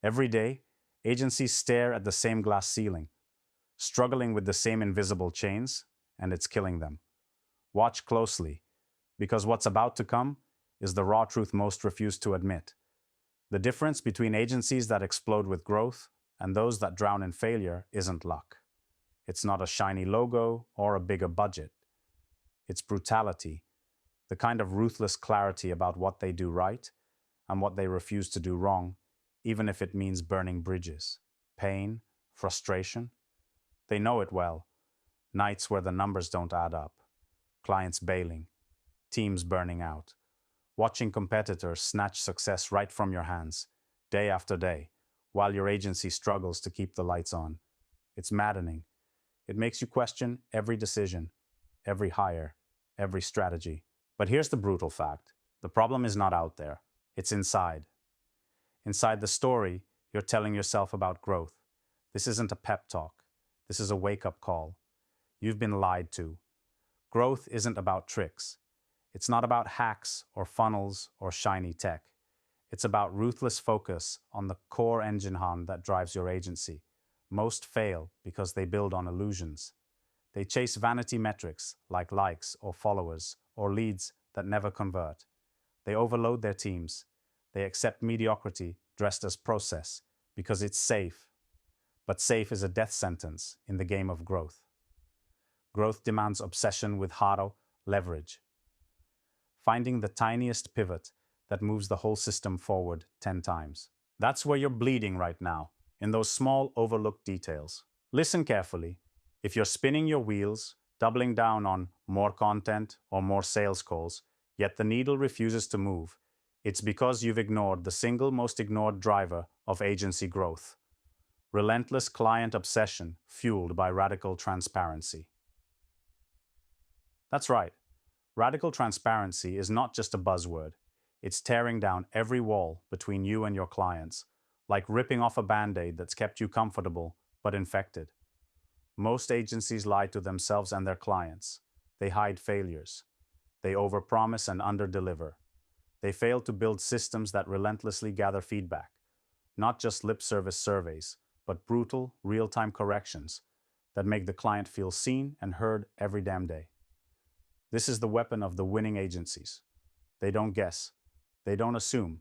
Every day, agencies stare at the same glass ceiling, struggling with the same invisible chains, and it's killing them. Watch closely, because what's about to come is the raw truth most refuse to admit. The difference between agencies that explode with growth and those that drown in failure isn't luck. It's not a shiny logo or a bigger budget. It's brutality, the kind of ruthless clarity about what they do right and what they refuse to do wrong, even if it means burning bridges, pain, frustration. They know it well. Nights where the numbers don't add up, clients bailing, teams burning out, watching competitors snatch success right from your hands, day after day, while your agency struggles to keep the lights on. It's maddening. It makes you question every decision, every hire, every strategy. But here's the brutal fact. The problem is not out there. It's inside. Inside the story you're telling yourself about growth. This isn't a pep talk. This is a wake-up call. You've been lied to. Growth isn't about tricks. It's not about hacks or funnels or shiny tech. It's about ruthless focus on the core engine that drives your agency. Most fail because they build on illusions. They chase vanity metrics like likes or followers or leads that never convert. They overload their teams. They accept mediocrity dressed as process because it's safe. But safe is a death sentence in the game of growth. Growth demands obsession with harder leverage. Finding the tiniest pivot that moves the whole system forward 10 times. That's where you're bleeding right now, in those small overlooked details. Listen carefully. If you're spinning your wheels, doubling down on more content or more sales calls, yet the needle refuses to move, it's because you've ignored the single most ignored driver of agency growth. Relentless client obsession fueled by radical transparency. That's right. Radical transparency is not just a buzzword. It's tearing down every wall between you and your clients, like ripping off a band-aid that's kept you comfortable but infected. Most agencies lie to themselves and their clients. They hide failures. They overpromise and underdeliver. They fail to build systems that relentlessly gather feedback, not just lip service surveys, but brutal, real-time corrections that make the client feel seen and heard every damn day. This is the weapon of the winning agencies. They don't guess. They don't assume.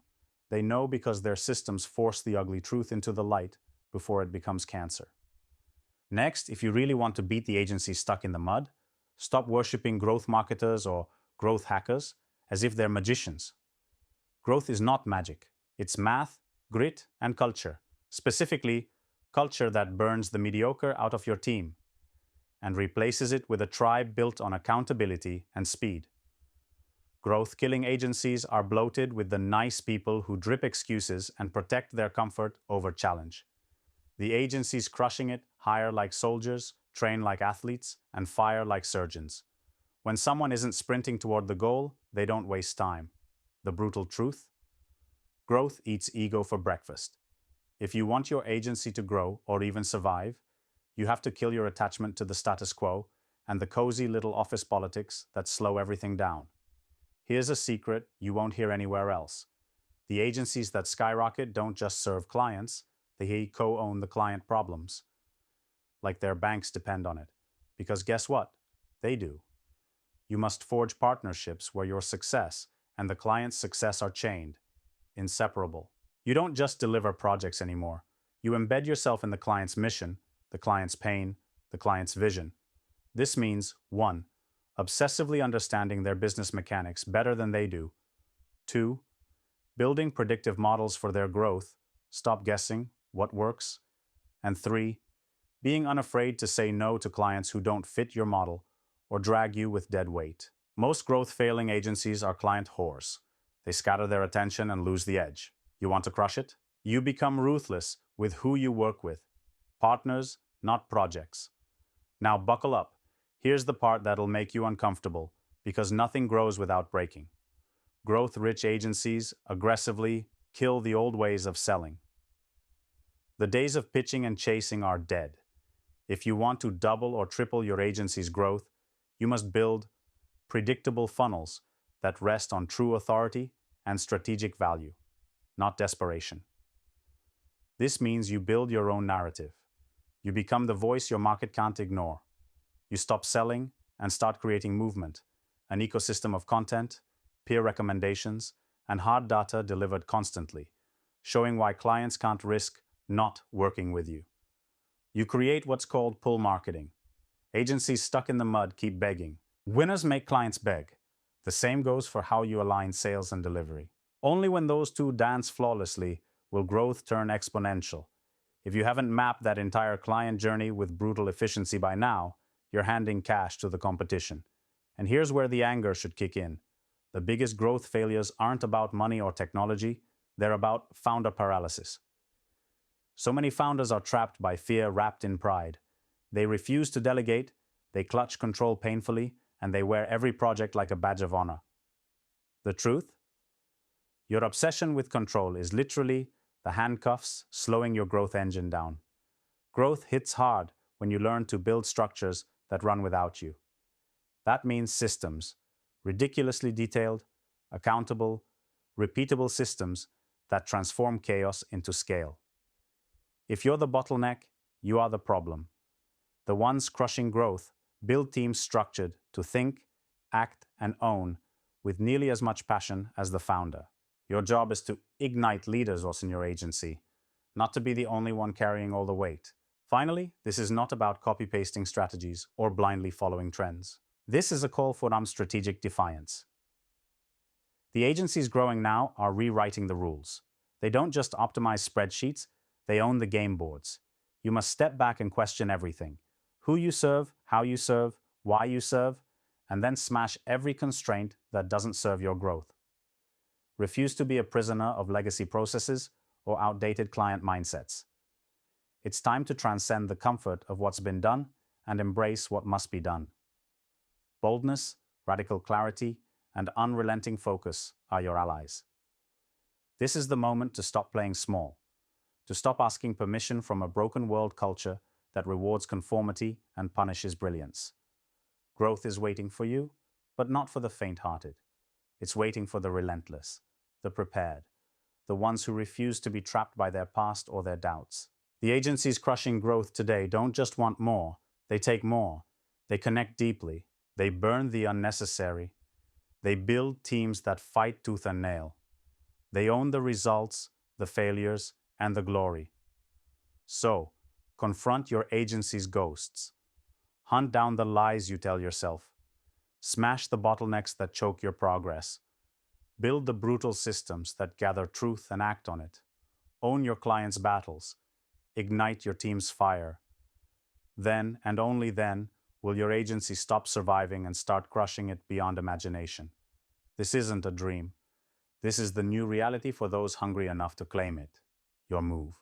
They know because their systems force the ugly truth into the light before it becomes cancer. Next, if you really want to beat the agency stuck in the mud, stop worshipping growth marketers or growth hackers as if they're magicians. Growth is not magic. It's math, grit, and culture. Specifically, culture that burns the mediocre out of your team and replaces it with a tribe built on accountability and speed. Growth-killing agencies are bloated with the nice people who drip excuses and protect their comfort over challenge. The agencies crushing it hire like soldiers, train like athletes, and fire like surgeons. When someone isn't sprinting toward the goal, they don't waste time. The brutal truth? Growth eats ego for breakfast. If you want your agency to grow or even survive, you have to kill your attachment to the status quo and the cozy little office politics that slow everything down. Here's a secret you won't hear anywhere else. The agencies that skyrocket don't just serve clients, they co-own the client problems. Like their banks depend on it. Because guess what? They do. You must forge partnerships where your success and the client's success are chained, inseparable. You don't just deliver projects anymore. You embed yourself in the client's mission, the client's pain, the client's vision. This means 1. Obsessively understanding their business mechanics better than they do. 2. Building predictive models for their growth. Stop guessing what works. And 3. Being unafraid to say no to clients who don't fit your model or drag you with dead weight. Most growth-failing agencies are client whores. They scatter their attention and lose the edge. You want to crush it? You become ruthless with who you work with. Partners, not projects. Now buckle up. Here's the part that'll make you uncomfortable, because nothing grows without breaking. Growth-rich agencies aggressively kill the old ways of selling. The days of pitching and chasing are dead. If you want to double or triple your agency's growth, you must build predictable funnels that rest on true authority and strategic value, not desperation. This means you build your own narrative. You become the voice your market can't ignore. You stop selling and start creating movement, an ecosystem of content, peer recommendations, and hard data delivered constantly, showing why clients can't risk not working with you. You create what's called pull marketing. Agencies stuck in the mud keep begging. Winners make clients beg. The same goes for how you align sales and delivery. Only when those two dance flawlessly will growth turn exponential. If you haven't mapped that entire client journey with brutal efficiency by now, you're handing cash to the competition. And here's where the anger should kick in. The biggest growth failures aren't about money or technology, they're about founder paralysis. So many founders are trapped by fear wrapped in pride. They refuse to delegate, they clutch control painfully, and they wear every project like a badge of honor. The truth? Your obsession with control is literally the handcuffs slowing your growth engine down. Growth hits hard when you learn to build structures that run without you. That means systems, ridiculously detailed, accountable, repeatable systems that transform chaos into scale. If you're the bottleneck, you are the problem. The ones crushing growth build teams structured to think, act, and own with nearly as much passion as the founder. Your job is to ignite leaders in your agency, not to be the only one carrying all the weight. Finally, this is not about copy-pasting strategies or blindly following trends. This is a call for strategic defiance. The agencies growing now are rewriting the rules. They don't just optimize spreadsheets, they own the game boards. You must step back and question everything. Who you serve, how you serve, why you serve, and then smash every constraint that doesn't serve your growth. Refuse to be a prisoner of legacy processes or outdated client mindsets. It's time to transcend the comfort of what's been done and embrace what must be done. Boldness, radical clarity, and unrelenting focus are your allies. This is the moment to stop playing small, to stop asking permission from a broken world culture that rewards conformity and punishes brilliance. Growth is waiting for you, but not for the faint-hearted. It's waiting for the relentless, the prepared, the ones who refuse to be trapped by their past or their doubts. The agencies crushing growth today don't just want more, they take more. They connect deeply. They burn the unnecessary. They build teams that fight tooth and nail. They own the results, the failures, and the glory. So, confront your agency's ghosts. Hunt down the lies you tell yourself. Smash the bottlenecks that choke your progress. Build the brutal systems that gather truth and act on it. Own your clients' battles. Ignite your team's fire. Then, and only then, will your agency stop surviving and start crushing it beyond imagination. This isn't a dream. This is the new reality for those hungry enough to claim it. Your move.